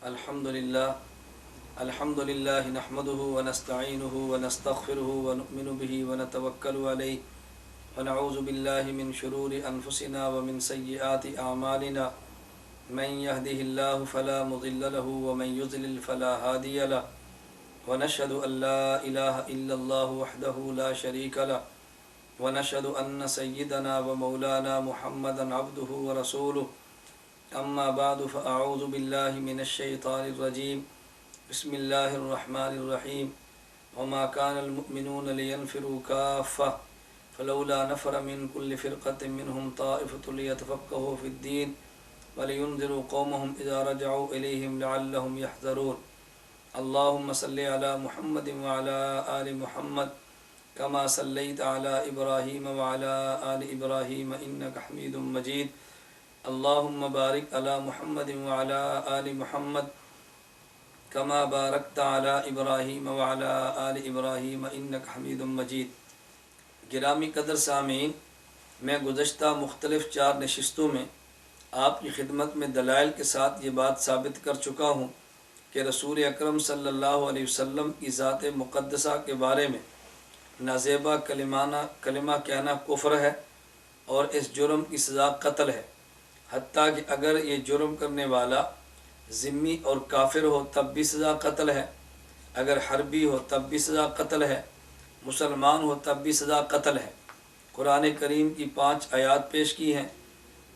الحمد لله نحمده ونستعينه ونستغفره ونؤمن به ونتوكل عليه ونعوذ بالله من شرور أنفسنا ومن سيئات أعمالنا من يهده الله فلا مضل له ومن يضلل فلا هادي له ونشهد أن لا إله إلا الله وحده لا شريك له ونشهد أن سيدنا ومولانا محمدا عبده ورسوله أما بعد فأعوذ بالله من الشيطان الرجيم بسم الله الرحمن الرحيم وما كان المؤمنون لينفروا كافة فلولا نفر من كل فرقة منهم طائفة ليتفقهوا في الدين ولينذروا قومهم إذا رجعوا إليهم لعلهم يحذرون اللهم صل على محمد وعلى آل محمد كما صليت على إبراهيم وعلى آل إبراهيم إنك حميد مجيد اللهم بارك على محمد وعلى آل محمد كما باركت على إبراهيم وعلى آل إبراهيم إنك حميد مجيد۔ گرامی قدر سامعین، میں گزشتہ مختلف 4 نشستوں میں آپ کی خدمت میں دلائل کے ساتھ یہ بات ثابت کر چکا ہوں کہ رسول اکرم صلی اللہ علیہ وسلم کی ذات مقدسہ کے بارے میں نازیبا کلمہ کہنا کفر ہے اور اس جرم کی سزا قتل ہے، حتیٰ کہ اگر یہ جرم کرنے والا ذمی اور کافر ہو تب بھی سزا قتل ہے، اگر حربی ہو تب بھی سزا قتل ہے، مسلمان ہو تب بھی سزا قتل ہے۔ قرآن کریم کی 5 آیات پیش کی ہیں،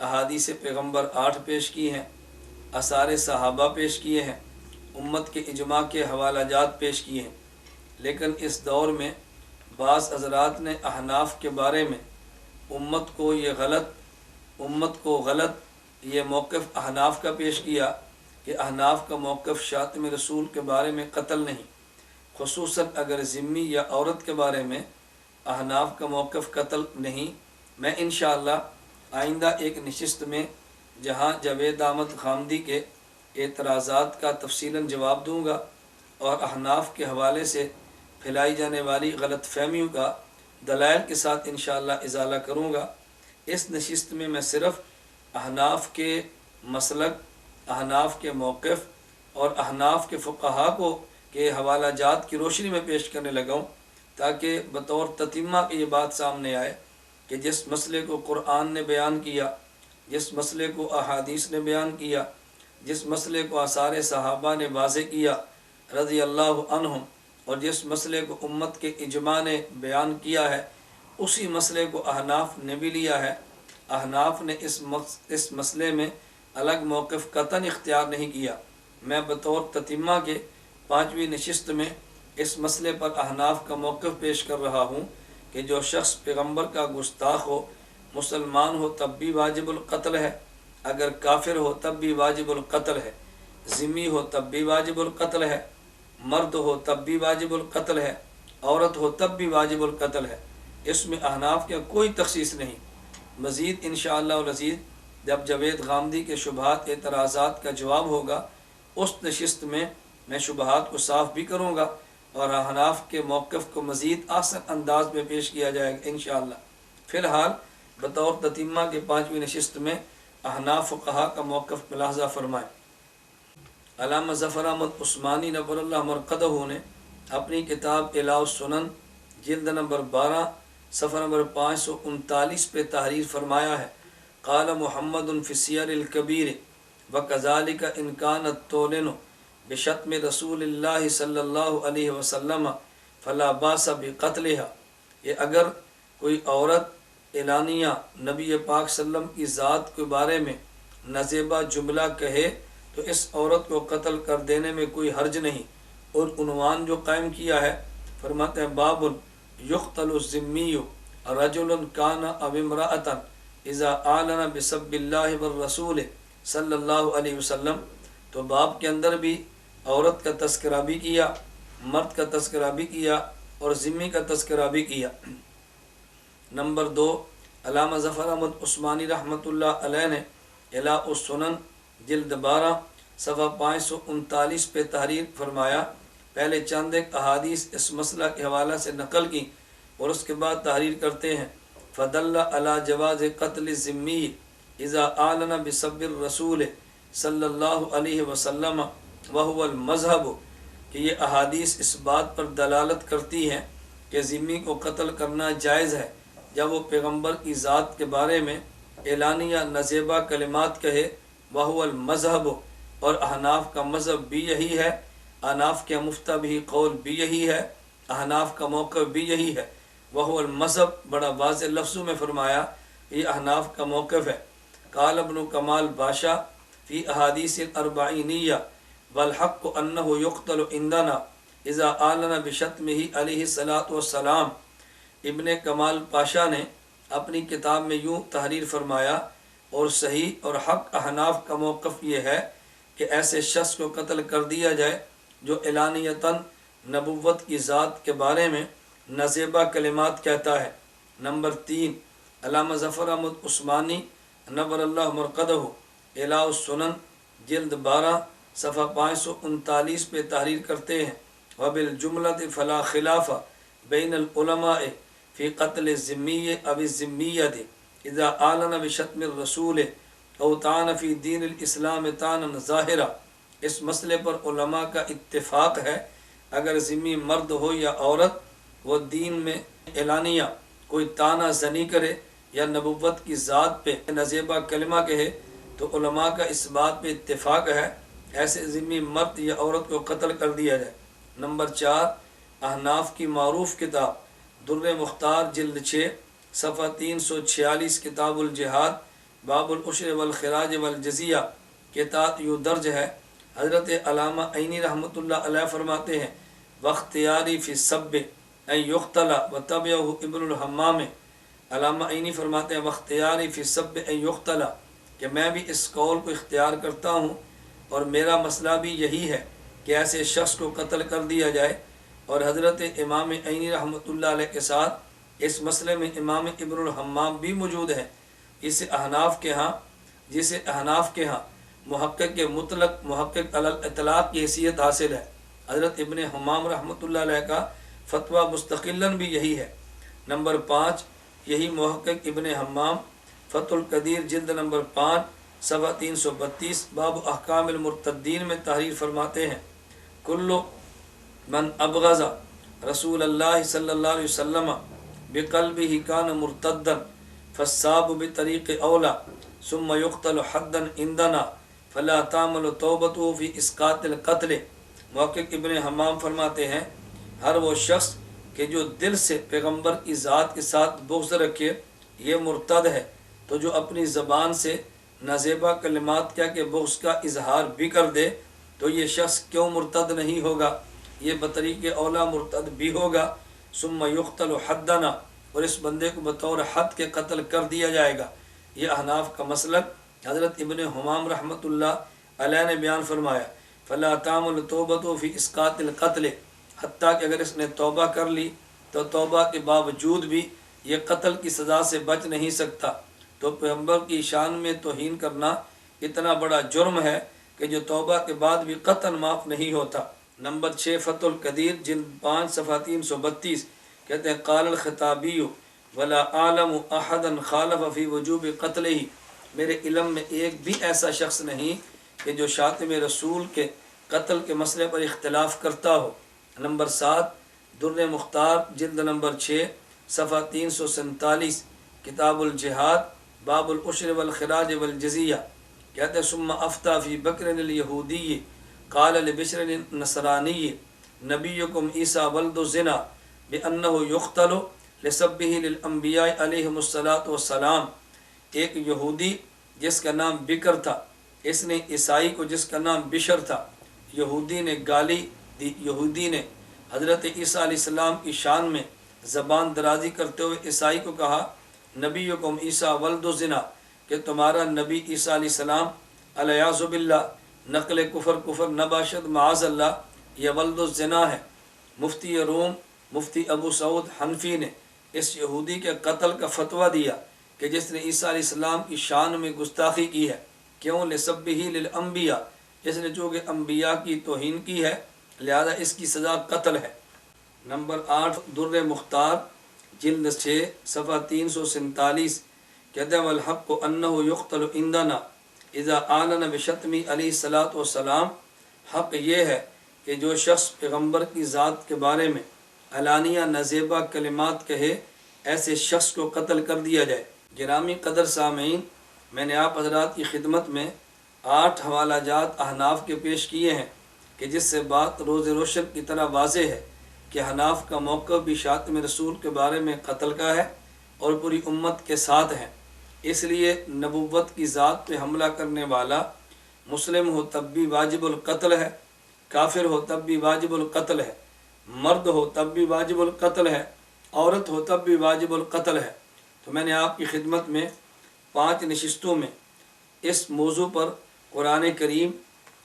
احادیث پیغمبر 8 پیش کی ہیں، آثار صحابہ پیش کیے ہیں، امت کے اجماع کے حوالہ جات پیش کیے ہیں، لیکن اس دور میں بعض حضرات نے احناف کے بارے میں امت کو غلط یہ موقف احناف کا پیش کیا کہ احناف کا موقف شاتم رسول کے بارے میں قتل نہیں، خصوصاً اگر ذمی یا عورت کے بارے میں احناف کا موقف قتل نہیں۔ میں انشاءاللہ آئندہ ایک نشست میں جہاں جاوید احمد خامدی کے اعتراضات کا تفصیلاً جواب دوں گا اور احناف کے حوالے سے پھیلائی جانے والی غلط فہمیوں کا دلائل کے ساتھ انشاءاللہ ازالہ کروں گا۔ اس نشست میں میں صرف احناف کے مسلک، احناف کے موقف اور احناف کے فقہاء کے حوالہ جات کی روشنی میں پیش کرنے لگا ہوں، تاکہ بطور تتمہ کی یہ بات سامنے آئے کہ جس مسئلے کو قرآن نے بیان کیا، جس مسئلے کو احادیث نے بیان کیا، جس مسئلے کو آثار صحابہ نے واضح کیا رضی اللہ عنہم، اور جس مسئلے کو امت کے اجماع نے بیان کیا ہے، اسی مسئلے کو احناف نے بھی لیا ہے۔ احناف نے اس مسئلے میں الگ موقف قطعاً اختیار نہیں کیا۔ میں بطور تتمہ کے 5ویں نشست میں اس مسئلے پر احناف کا موقف پیش کر رہا ہوں کہ جو شخص پیغمبر کا گستاخ ہو، مسلمان ہو تب بھی واجب القتل ہے، اگر کافر ہو تب بھی واجب القتل ہے، ذمی ہو تب بھی واجب القتل ہے، مرد ہو تب بھی واجب القتل ہے، عورت ہو تب بھی واجب القتل ہے۔ اس میں احناف کا کوئی تخصیص نہیں۔ مزید انشاءاللہ العزیز جب جاوید غامدی کے شبہات اعتراضات کا جواب ہوگا، اس نشست میں میں شبہات کو صاف بھی کروں گا اور احناف کے موقف کو مزید آسان انداز میں پیش کیا جائے گا انشاءاللہ۔ فی الحال بطور تتمہ کے 5ویں نشست میں احناف فقہا کا موقف ملاحظہ فرمائیں۔ علامہ ظفر احمد عثمانی نور اللہ مرقدہ نے اپنی کتاب اعلاء السنن جلد نمبر 12 صفحہ نمبر 539 پہ تحریر فرمایا ہے، قال محمد فی السیر الکبیر وکذالک ان کانت تعلن بشتم رسول اللہ صلی اللہ علیہ وسلم فلا باس بقتلها، یہ اگر کوئی عورت اعلانیہ نبی پاک صلی اللہ علیہ وسلم کی ذات کے بارے میں نازیبا جملہ کہے تو اس عورت کو قتل کر دینے میں کوئی حرج نہیں۔ اور عنوان جو قائم کیا ہے فرماتے ہیں باب یقتل الذمی رجل کان او امرأۃ اذا اعلن بسب اللہ والرسول صلی اللہ علیہ وسلم، تو باب کے اندر بھی عورت کا تذکرہ بھی کیا، مرد کا تذکرہ بھی کیا اور ذمی کا تذکرہ بھی کیا۔ نمبر 2، علامہ ظفر احمد عثمانی رحمۃ اللہ علیہ نے اعلاء السنن جلد 12 صفحہ 539 پہ تحریر فرمایا، پہلے چند ایک احادیث اس مسئلہ کے حوالہ سے نقل کی اور اس کے بعد تحریر کرتے ہیں، فدل علی جواز قتل الذمی اذا اعلن بسب الرسول صلی اللہ علیہ وسلم وہو المذہب کہ یہ احادیث اس بات پر دلالت کرتی ہیں کہ ذمی کو قتل کرنا جائز ہے جب وہ پیغمبر کی ذات کے بارے میں اعلانیہ نزیبہ کلمات کہے۔ وہو المذہب اور احناف کا مذہب بھی یہی ہے، احناف کے مفتہ بھی قول بھی یہی ہے، احناف کا موقف بھی یہی ہے۔ وہو المذہب بڑا واضح لفظوں میں فرمایا، یہ احناف کا موقف ہے۔ قال ابن کمال باشا فی احادیث الاربعینیہ والحق انہ یقتل عندنا اذا اعلن بشتمہ علیہ الصلاۃ والسلام۔ ابن کمال پاشا نے اپنی کتاب میں یوں تحریر فرمایا، اور صحیح اور حق احناف کا موقف یہ ہے کہ ایسے شخص کو قتل کر دیا جائے جو اعلانیتاً نبوت کی ذات کے بارے میں نزیبہ کلمات کہتا ہے۔ نمبر 3، علامہ ظفر احمد عثمانی نور اللہ مرقدہ اعلاء السنن جلد 12 صفحہ 539 پہ تحریر کرتے ہیں، وبالجملۃ فلا خلاف بین العلماء فی قتل الذمی او الذمیۃ اذا اعلن بشتم الرسول او طعن فی دین الاسلام طعنا ظاہرا۔ اس مسئلے پر علماء کا اتفاق ہے، اگر ذمی مرد ہو یا عورت وہ دین میں اعلانیہ کوئی طعنہ زنی کرے یا نبوت کی ذات پہ نزیبہ کلمہ کہے تو علماء کا اس بات پہ اتفاق ہے ایسے ذمی مرد یا عورت کو قتل کر دیا جائے۔ نمبر 4، احناف کی معروف کتاب در مختار جلد 6 صفحہ 346 کتاب الجہاد باب العشر والخراج والجزیہ کے تحت یوں درج ہے، حضرت علامہ عینی رحمۃ اللہ علیہ فرماتے ہیں واختیاری فی السب ان یقتل وتبعہ ابن الحمام۔ علامہ عینی فرماتے ہیں واختیاری فی السب ان یقتل کہ میں بھی اس قول کو اختیار کرتا ہوں اور میرا مسئلہ بھی یہی ہے کہ ایسے شخص کو قتل کر دیا جائے، اور حضرت امام عینی رحمۃ اللہ علیہ کے ساتھ اس مسئلے میں امام ابن الحمام بھی موجود ہیں، جسے احناف کے ہاں محقق مطلق محقق علی الاطلاق کی حیثیت حاصل ہے۔ حضرت ابن حمام رحمۃ اللہ علیہ کا فتویٰ مستقلاً بھی یہی ہے۔ نمبر 5، یہی محقق ابن حمام فتح القدیر جلد نمبر 5 صفحہ 332 باب احکام المرتدین میں تحریر فرماتے ہیں کل من ابغض رسول اللہ صلی اللہ علیہ وسلم بقلبہ کان مرتدا فالصاب بطریق اولا ثم یقتل حدا عندنا فلا تعمل توبته فی اسقاط القتل۔ محقق ابن حمام فرماتے ہیں ہر وہ شخص کہ جو دل سے پیغمبر کی ذات کے ساتھ بغض رکھے یہ مرتد ہے، تو جو اپنی زبان سے نازیبہ کلمات کہہ کے بغض کا اظہار بھی کر دے تو یہ شخص کیوں مرتد نہیں ہوگا، یہ بطریق اولا مرتد بھی ہوگا۔ ثم یقتل حدنا، اور اس بندے کو بطور حد کے قتل کر دیا جائے گا۔ یہ احناف کا مسلک حضرت ابن حمام رحمۃ اللہ علیہ نے بیان فرمایا فلا تعمل توبۃ فی اسقاط القتل، حتیٰ کہ اگر اس نے توبہ کر لی تو توبہ کے باوجود بھی یہ قتل کی سزا سے بچ نہیں سکتا، تو پیغمبر کی شان میں توہین کرنا اتنا بڑا جرم ہے کہ جو توبہ کے بعد بھی قطعاً معاف نہیں ہوتا۔ نمبر 6، فتح القدیر جلد 5 صفحہ 332 کہتے ہیں قال الخطابی ولا اعلم احدا خالف فی وجوب قتلہ، میرے علم میں ایک بھی ایسا شخص نہیں کہ جو شاتم رسول کے قتل کے مسئلے پر اختلاف کرتا ہو۔ نمبر 7، در مختار جلد نمبر 6 صفحہ 347 کتاب الجہاد باب العشر والخراج والجزیہ کہتے ہیں ثم افتى فی بکر الیہودی قال لبشر النصرانی نبیکم عیسیٰ ولد الزنا بانہ یقتل لسبہ للانبیاء علیہم الصلاۃ والسلام۔ ایک یہودی جس کا نام بکر تھا، اس نے عیسائی کو جس کا نام بشر تھا، یہودی نے گالی دی، یہودی نے حضرت عیسیٰ علیہ السلام کی شان میں زبان درازی کرتے ہوئے عیسائی کو کہا نبیکم عیسیٰ ولد الزنا، کہ تمہارا نبی عیسیٰ علیہ السلام الیاذ باللہ نقل کفر نباشد معاذ اللہ یہ ولد الزنا ہے۔ مفتی روم مفتی ابو سعود حنفی نے اس یہودی کے قتل کا فتویٰ دیا کہ جس نے عیسیٰ علیہ السلام کی شان میں گستاخی کی ہے، کیوں لسبہ للانبیاء، جس نے چونکہ انبیاء کی توہین کی ہے لہذا اس کی سزا قتل ہے۔ نمبر 8، در مختار جلد 6 صفحہ 347 کہتے ہیں والحق انہ یقتل عندنا اذا اعلن بشتم علیہ الصلاۃ والسلام حق یہ ہے کہ جو شخص پیغمبر کی ذات کے بارے میں علانیہ نازیبا کلمات کہے ایسے شخص کو قتل کر دیا جائے۔ گرامی قدر سامعین، میں نے آپ حضرات کی خدمت میں 8 حوالہ جات احناف کے پیش کیے ہیں کہ جس سے بات روز روشن کی طرح واضح ہے کہ احناف کا موقف بھی شاتم رسول کے بارے میں قتل کا ہے اور پوری امت کے ساتھ ہے۔ اس لیے نبوت کی ذات پہ حملہ کرنے والا مسلم ہو تب بھی واجب القتل ہے، کافر ہو تب بھی واجب القتل ہے، مرد ہو تب بھی واجب القتل ہے، عورت ہو تب بھی واجب القتل ہے۔ تو میں نے آپ کی خدمت میں 5 نشستوں میں اس موضوع پر قرآن کریم،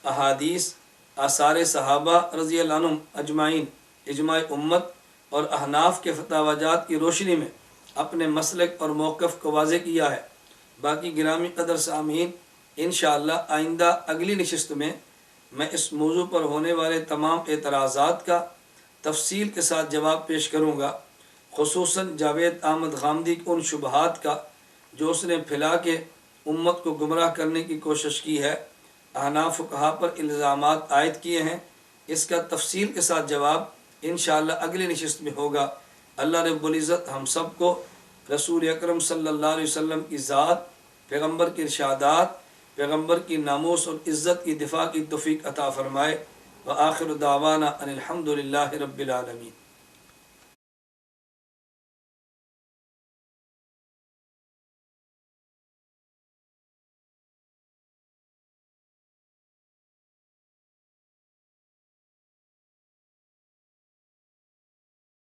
احادیث، آثار صحابہ رضی اللہ عنہم اجمعین، اجماع امت اور احناف کے فتاوی جات کی روشنی میں اپنے مسلک اور موقف کو واضح کیا ہے۔ باقی گرامی قدر سامعین، انشاءاللہ آئندہ اگلی نشست میں میں اس موضوع پر ہونے والے تمام اعتراضات کا تفصیل کے ساتھ جواب پیش کروں گا، خصوصاً جاوید احمد غامدی کے ان شبہات کا جو اس نے پھیلا کے امت کو گمراہ کرنے کی کوشش کی ہے، احناف فقہا پر الزامات عائد کیے ہیں۔ اس کا تفصیل کے ساتھ جواب انشاءاللہ اگلی نشست میں ہوگا۔ اللہ رب العزت ہم سب کو رسول اکرم صلی اللہ علیہ وسلم کی ذات، پیغمبر کے ارشادات، پیغمبر کی ناموس اور عزت کی دفاع کی توفیق عطا فرمائے۔ وآخر دعوانا ان الحمد للہ رب العالمین۔